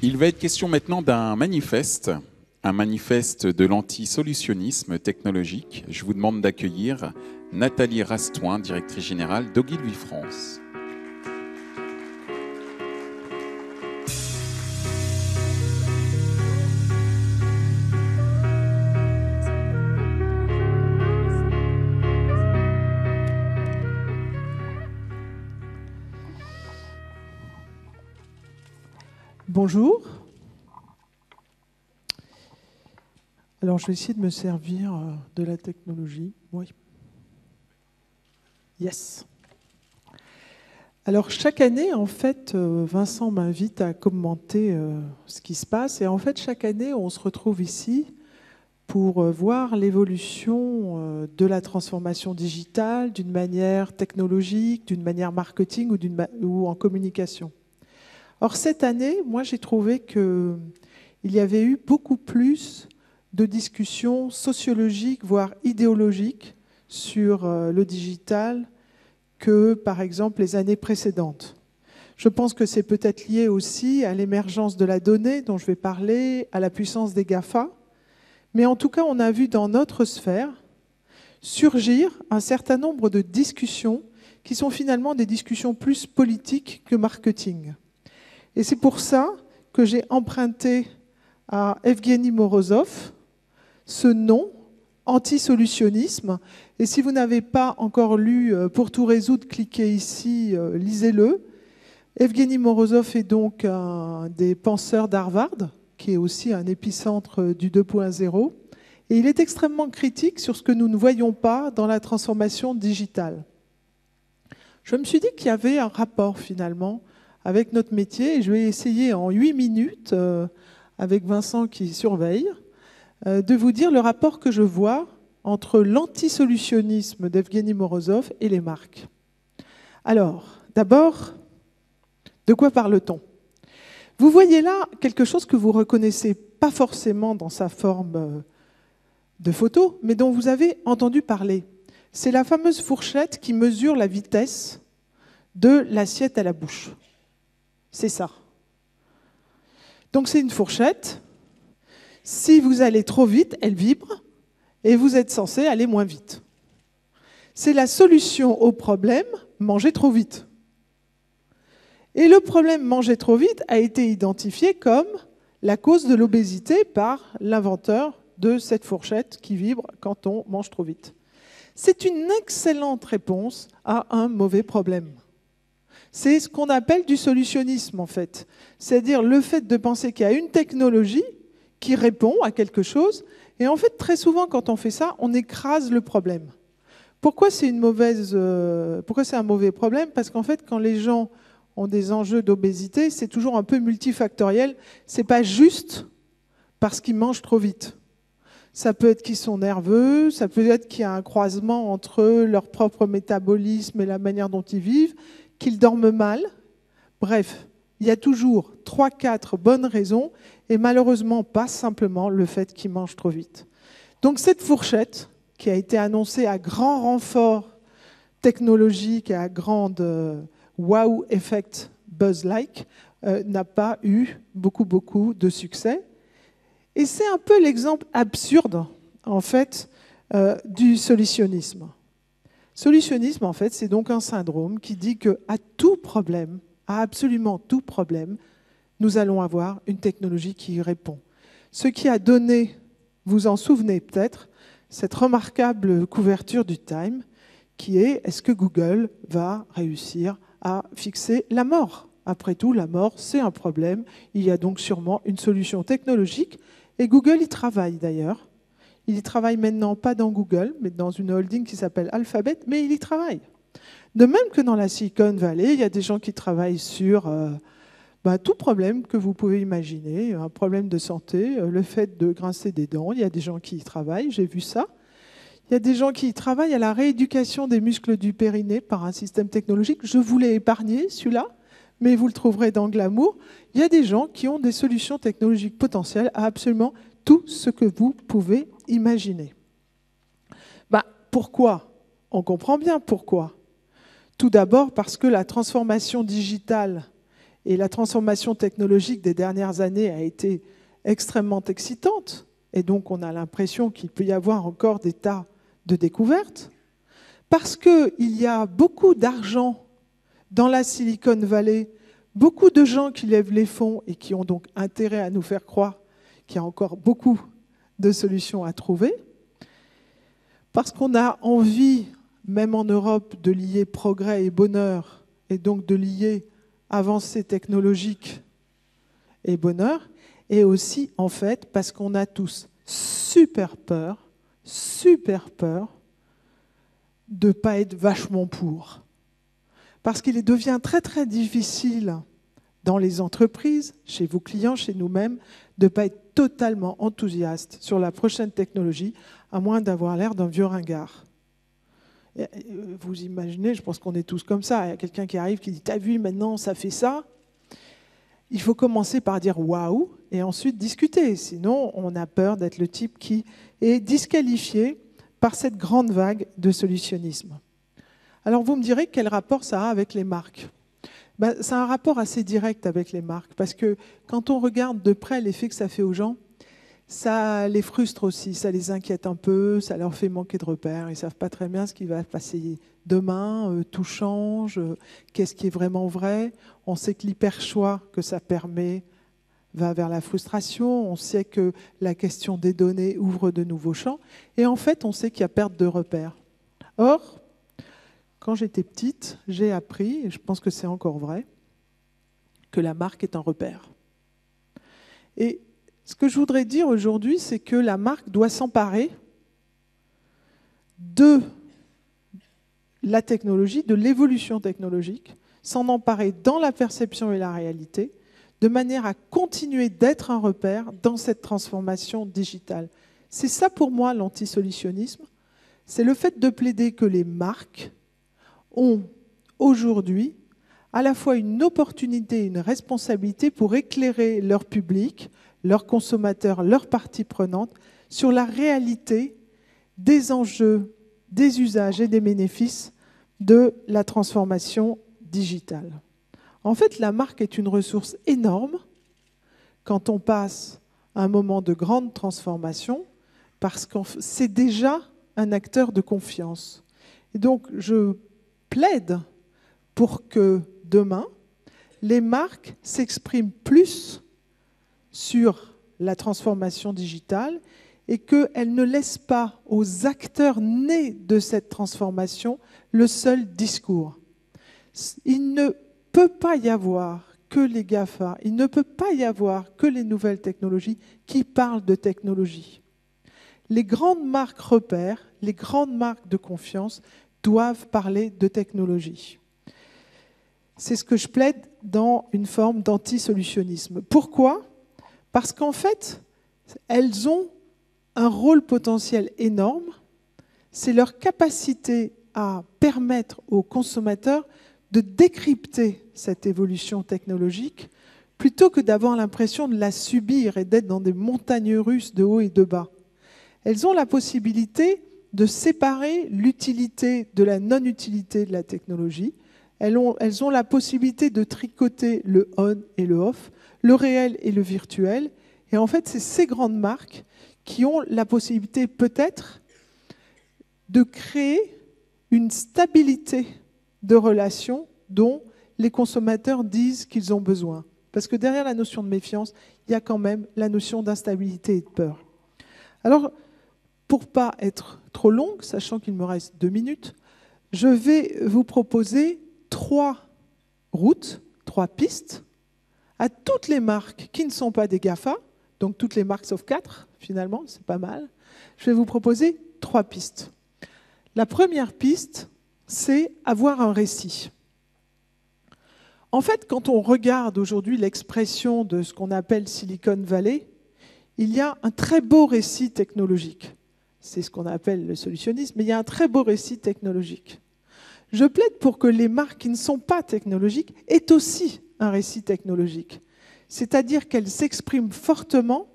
Il va être question maintenant d'un manifeste, un manifeste de l'antisolutionnisme technologique. Je vous demande d'accueillir Nathalie Rastoin, directrice générale d'Ogilvy France. Bonjour. Alors, je vais essayer de me servir de la technologie. Oui. Yes. Alors, chaque année, en fait, Vincent m'invite à commenter ce qui se passe. Et en fait, chaque année, on se retrouve ici pour voir l'évolution de la transformation digitale d'une manière technologique, d'une manière marketing ou en communication. Or, cette année, moi, j'ai trouvé qu'il y avait eu beaucoup plus de discussions sociologiques, voire idéologiques, sur le digital que, par exemple, les années précédentes. Je pense que c'est peut-être lié aussi à l'émergence de la donnée, dont je vais parler, à la puissance des GAFA. Mais en tout cas, on a vu dans notre sphère surgir un certain nombre de discussions qui sont finalement des discussions plus politiques que marketing. Et c'est pour ça que j'ai emprunté à Evgueni Morozov ce nom, antisolutionnisme. Et si vous n'avez pas encore lu Pour tout résoudre, cliquez ici, lisez-le. Evgueni Morozov est donc un des penseurs d'Harvard, qui est aussi un épicentre du 2.0. Et il est extrêmement critique sur ce que nous ne voyons pas dans la transformation digitale. Je me suis dit qu'il y avait un rapport finalement avec notre métier, et je vais essayer en 8 minutes, avec Vincent qui surveille, de vous dire le rapport que je vois entre l'antisolutionnisme d'Evgueni Morozov et les marques. Alors, d'abord, de quoi parle-t-on? Vous voyez là quelque chose que vous ne reconnaissez pas forcément dans sa forme de photo, mais dont vous avez entendu parler. C'est la fameuse fourchette qui mesure la vitesse de l'assiette à la bouche. C'est ça. Donc c'est une fourchette. Si vous allez trop vite, elle vibre et vous êtes censé aller moins vite. C'est la solution au problème manger trop vite. Et le problème manger trop vite a été identifié comme la cause de l'obésité par l'inventeur de cette fourchette qui vibre quand on mange trop vite. C'est une excellente réponse à un mauvais problème. C'est ce qu'on appelle du solutionnisme, en fait. C'est-à-dire le fait de penser qu'il y a une technologie qui répond à quelque chose. Et en fait, très souvent, quand on fait ça, on écrase le problème. Pourquoi c'est un mauvais problème? Parce qu'en fait, quand les gens ont des enjeux d'obésité, c'est toujours un peu multifactoriel. C'est pas juste parce qu'ils mangent trop vite. Ça peut être qu'ils sont nerveux, ça peut être qu'il y a un croisement entre leur propre métabolisme et la manière dont ils vivent, qu'ils dorment mal. Bref, il y a toujours 3-4 bonnes raisons et malheureusement pas simplement le fait qu'ils mangent trop vite. Donc cette fourchette, qui a été annoncée à grand renfort technologique et à grande wow effect buzz-like, n'a pas eu beaucoup de succès. Et c'est un peu l'exemple absurde, en fait, du solutionnisme. Solutionnisme, en fait, c'est donc un syndrome qui dit qu'à tout problème, à absolument tout problème, nous allons avoir une technologie qui y répond. Ce qui a donné, vous en souvenez peut-être, cette remarquable couverture du Time, qui est « Est-ce que Google va réussir à fixer la mort ?» Après tout, la mort, c'est un problème. Il y a donc sûrement une solution technologique. Et Google y travaille d'ailleurs. Il y travaille maintenant pas dans Google, mais dans une holding qui s'appelle Alphabet, mais il y travaille. De même que dans la Silicon Valley, il y a des gens qui travaillent sur tout problème que vous pouvez imaginer, un problème de santé, le fait de grincer des dents, il y a des gens qui y travaillent, j'ai vu ça. Il y a des gens qui travaillent à la rééducation des muscles du périnée par un système technologique. Je vous l'ai épargné, celui-là, mais vous le trouverez dans Glamour. Il y a des gens qui ont des solutions technologiques potentielles à absolument tout ce que vous pouvez imaginer. Pourquoi? On comprend bien pourquoi. Tout d'abord parce que la transformation digitale Et la transformation technologique des dernières années a été extrêmement excitante. Et donc, on a l'impression qu'il peut y avoir encore des tas de découvertes. Parce qu'il y a beaucoup d'argent dans la Silicon Valley, beaucoup de gens qui lèvent les fonds et qui ont donc intérêt à nous faire croire qu'il y a encore beaucoup de solutions à trouver. Parce qu'on a envie, même en Europe, de lier progrès et bonheur, et donc de lier avancée technologique et bonheur, et aussi, en fait, parce qu'on a tous super peur de ne pas être vachement pour. Parce qu'il devient très très difficile dans les entreprises, chez vos clients, chez nous-mêmes, de ne pas être totalement enthousiaste sur la prochaine technologie, à moins d'avoir l'air d'un vieux ringard. Et vous imaginez, je pense qu'on est tous comme ça. Il y a quelqu'un qui arrive qui dit « T'as vu, maintenant, ça fait ça ?» Il faut commencer par dire « Waouh !» et ensuite discuter. Sinon, on a peur d'être le type qui est disqualifié par cette grande vague de solutionnisme. Alors vous me direz quel rapport ça a avec les marques ? Ça a un rapport assez direct avec les marques, parce que quand on regarde de près l'effet que ça fait aux gens, ça les frustre aussi, ça les inquiète un peu, ça leur fait manquer de repères, ils ne savent pas très bien ce qui va se passer demain, tout change, qu'est-ce qui est vraiment vrai. On sait que l'hyper-choix que ça permet va vers la frustration, on sait que la question des données ouvre de nouveaux champs, et en fait on sait qu'il y a perte de repères. Or, quand j'étais petite, j'ai appris, et je pense que c'est encore vrai, que la marque est un repère. Et ce que je voudrais dire aujourd'hui, c'est que la marque doit s'emparer de la technologie, de l'évolution technologique, s'en emparer dans la perception et la réalité, de manière à continuer d'être un repère dans cette transformation digitale. C'est ça pour moi l'antisolutionnisme, c'est le fait de plaider que les marques ont aujourd'hui à la fois une opportunité et une responsabilité pour éclairer leur public, leurs consommateurs, leurs parties prenantes sur la réalité des enjeux, des usages et des bénéfices de la transformation digitale. En fait, la marque est une ressource énorme quand on passe à un moment de grande transformation parce que c'est déjà un acteur de confiance. Et donc, je plaide pour que demain, les marques s'expriment plus sur la transformation digitale et qu'elles ne laissent pas aux acteurs nés de cette transformation le seul discours. Il ne peut pas y avoir que les GAFA, il ne peut pas y avoir que les nouvelles technologies qui parlent de technologie. Les grandes marques repères, les grandes marques de confiance doivent parler de technologie. C'est ce que je plaide dans une forme d'antisolutionnisme. Pourquoi ? Parce qu'en fait, elles ont un rôle potentiel énorme. C'est leur capacité à permettre aux consommateurs de décrypter cette évolution technologique plutôt que d'avoir l'impression de la subir et d'être dans des montagnes russes de haut et de bas. Elles ont la possibilité de séparer l'utilité de la non-utilité de la technologie. Elles ont la possibilité de tricoter le on et le off, le réel et le virtuel. Et en fait, c'est ces grandes marques qui ont la possibilité peut-être de créer une stabilité de relations dont les consommateurs disent qu'ils ont besoin. Parce que derrière la notion de méfiance, il y a quand même la notion d'instabilité et de peur. Alors, pour ne pas être trop longue, sachant qu'il me reste 2 minutes, je vais vous proposer 3 routes, 3 pistes à toutes les marques qui ne sont pas des GAFA, donc toutes les marques sauf 4, finalement, c'est pas mal. Je vais vous proposer 3 pistes. La première piste, c'est avoir un récit. En fait, quand on regarde aujourd'hui l'expression de ce qu'on appelle Silicon Valley, il y a un très beau récit technologique. C'est ce qu'on appelle le solutionnisme, mais il y a un très beau récit technologique. Je plaide pour que les marques qui ne sont pas technologiques aient aussi un récit technologique. C'est-à-dire qu'elles s'expriment fortement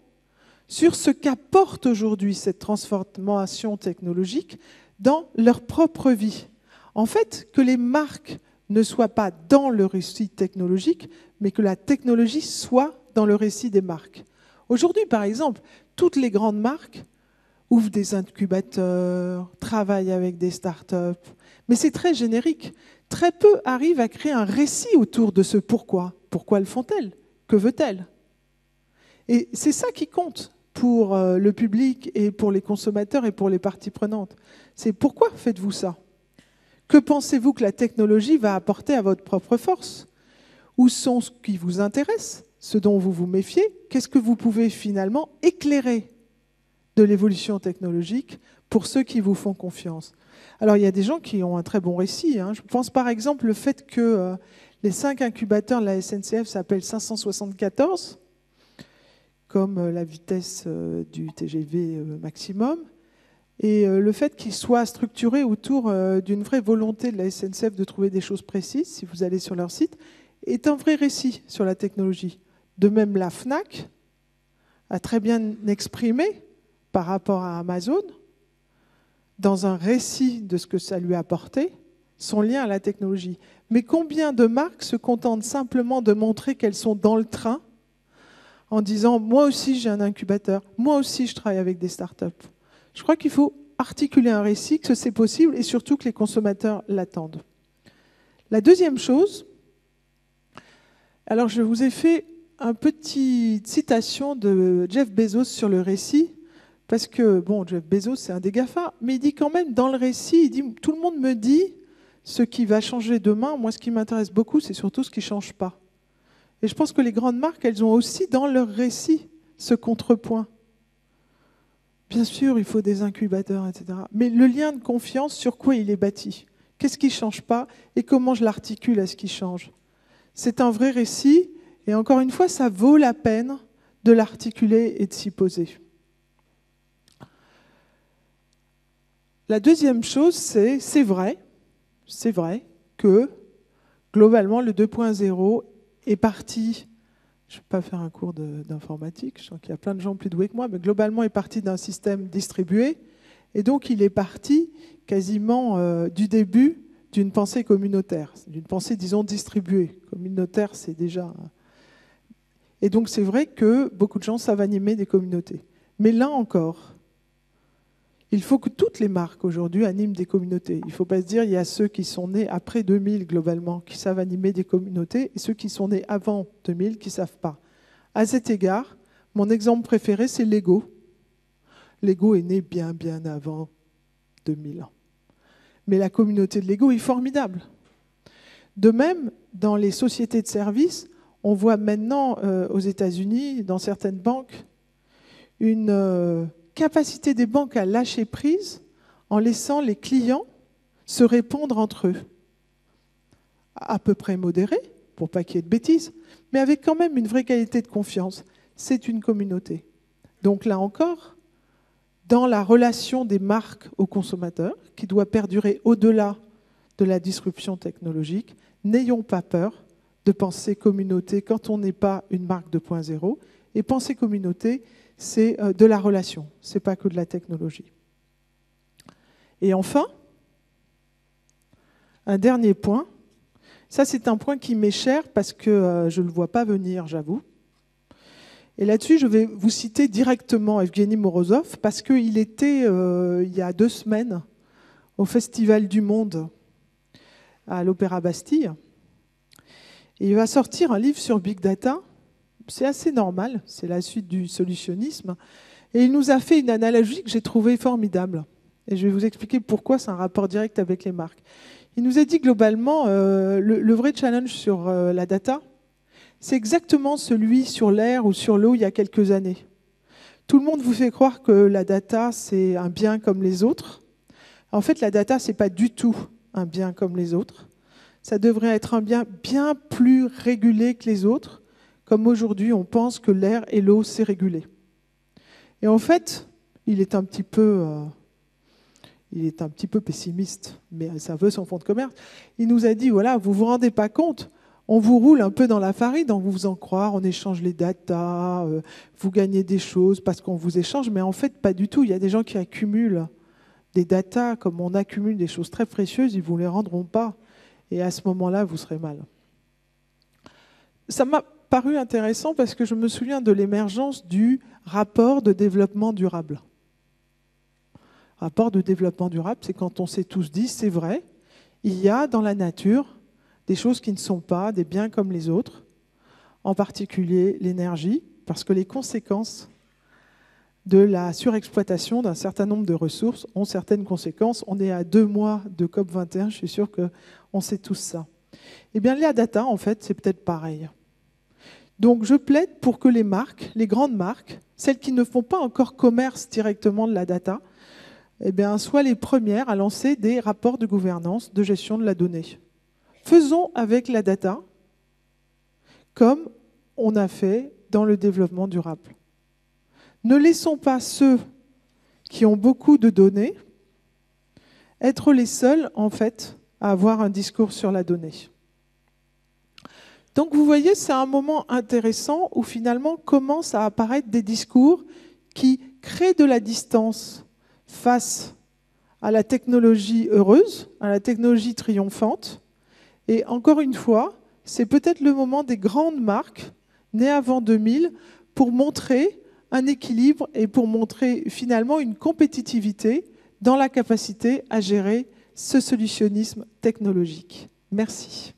sur ce qu'apporte aujourd'hui cette transformation technologique dans leur propre vie. En fait, que les marques ne soit pas dans le récit technologique, mais que la technologie soit dans le récit des marques. Aujourd'hui, par exemple, toutes les grandes marques ouvrent des incubateurs, travaillent avec des startups, mais c'est très générique. Très peu arrivent à créer un récit autour de ce pourquoi. Pourquoi le font-elles? Que veut-elle? Et c'est ça qui compte pour le public et pour les consommateurs et pour les parties prenantes. C'est pourquoi faites-vous ça? Que pensez-vous que la technologie va apporter à votre propre force? Où sont ce qui vous intéresse, ce dont vous vous méfiez? Qu'est-ce que vous pouvez finalement éclairer de l'évolution technologique pour ceux qui vous font confiance? Alors, il y a des gens qui ont un très bon récit. Je pense par exemple le fait que les 5 incubateurs de la SNCF s'appellent 574, comme la vitesse du TGV maximum. Et le fait qu'ils soient structurés autour d'une vraie volonté de la SNCF de trouver des choses précises, si vous allez sur leur site, est un vrai récit sur la technologie. De même, la FNAC a très bien exprimé par rapport à Amazon, dans un récit de ce que ça lui a apporté, son lien à la technologie. Mais combien de marques se contentent simplement de montrer qu'elles sont dans le train en disant « moi aussi j'ai un incubateur, moi aussi je travaille avec des startups ». Je crois qu'il faut articuler un récit, que c'est possible et surtout que les consommateurs l'attendent. La deuxième chose, alors je vous ai fait une petite citation de Jeff Bezos sur le récit, parce que, bon, Jeff Bezos, c'est un des GAFA, mais il dit quand même, dans le récit, il dit « tout le monde me dit ce qui va changer demain, moi ce qui m'intéresse beaucoup, c'est surtout ce qui ne change pas ». Et je pense que les grandes marques, elles ont aussi dans leur récit ce contrepoint. Bien sûr, il faut des incubateurs, etc. Mais le lien de confiance, sur quoi il est bâti? Qu'est-ce qui ne change pas et comment je l'articule à ce qui change? C'est un vrai récit et encore une fois, ça vaut la peine de l'articuler et de s'y poser. La deuxième chose, c'est vrai que globalement, le 2.0 est parti, je ne vais pas faire un cours d'informatique, je sens qu'il y a plein de gens plus doués que moi, mais globalement, il est parti d'un système distribué, et donc il est parti quasiment du début d'une pensée communautaire, d'une pensée, disons, distribuée. Communautaire, c'est déjà... Et donc c'est vrai que beaucoup de gens savent animer des communautés. Mais là encore, il faut que toutes les marques aujourd'hui animent des communautés. Il ne faut pas se dire qu'il y a ceux qui sont nés après 2000 globalement qui savent animer des communautés et ceux qui sont nés avant 2000 qui ne savent pas. À cet égard, mon exemple préféré, c'est Lego. Lego est né bien avant 2000. Mais la communauté de Lego est formidable. De même, dans les sociétés de services, on voit maintenant aux États-Unis, dans certaines banques, une capacité des banques à lâcher prise en laissant les clients se répondre entre eux. À peu près modéré, pour pas qu'il y ait de bêtises, mais avec quand même une vraie qualité de confiance. C'est une communauté. Donc là encore, dans la relation des marques aux consommateurs, qui doit perdurer au-delà de la disruption technologique, n'ayons pas peur de penser communauté quand on n'est pas une marque 2.0. Et penser communauté, c'est de la relation, ce n'est pas que de la technologie. Et enfin, un dernier point, ça c'est un point qui m'est cher parce que je ne le vois pas venir, j'avoue. Et là-dessus, je vais vous citer directement Evgeny Morozov parce qu'il était, il y a 2 semaines, au Festival du Monde à l'Opéra Bastille. Et il va sortir un livre sur Big Data. C'est assez normal, c'est la suite du solutionnisme. Et il nous a fait une analogie que j'ai trouvée formidable. Et je vais vous expliquer pourquoi c'est un rapport direct avec les marques. Il nous a dit globalement, le vrai challenge sur la data, c'est exactement celui sur l'air ou sur l'eau il y a quelques années. Tout le monde vous fait croire que la data, c'est un bien comme les autres. En fait, la data, ce n'est pas du tout un bien comme les autres. Ça devrait être un bien bien plus régulé que les autres, comme aujourd'hui, on pense que l'air et l'eau, c'est régulé. Et en fait, il est un petit peu pessimiste, mais ça veut son fonds de commerce. Il nous a dit, voilà, vous ne vous rendez pas compte, on vous roule un peu dans la farine en vous faisant croire, on échange les datas, vous gagnez des choses parce qu'on vous échange, mais en fait, pas du tout. Il y a des gens qui accumulent des datas, comme on accumule des choses très précieuses, ils ne vous les rendront pas. Et à ce moment-là, vous serez mal. Ça m'a paru intéressant parce que je me souviens de l'émergence du rapport de développement durable. Rapport de développement durable, c'est quand on s'est tous dit, c'est vrai, il y a dans la nature des choses qui ne sont pas des biens comme les autres, en particulier l'énergie, parce que les conséquences de la surexploitation d'un certain nombre de ressources ont certaines conséquences. On est à 2 mois de COP21, je suis sûr qu'on sait tous ça. Eh bien, la data, en fait, c'est peut-être pareil. Donc, je plaide pour que les marques, les grandes marques, celles qui ne font pas encore commerce directement de la data, eh bien, soient les premières à lancer des rapports de gouvernance, de gestion de la donnée. Faisons avec la data comme on a fait dans le développement durable. Ne laissons pas ceux qui ont beaucoup de données être les seuls, en fait, à avoir un discours sur la donnée. Donc, vous voyez, c'est un moment intéressant où finalement commencent à apparaître des discours qui créent de la distance face à la technologie heureuse, à la technologie triomphante. Et encore une fois, c'est peut-être le moment des grandes marques nées avant 2000 pour montrer un équilibre et pour montrer finalement une compétitivité dans la capacité à gérer ce solutionnisme technologique. Merci.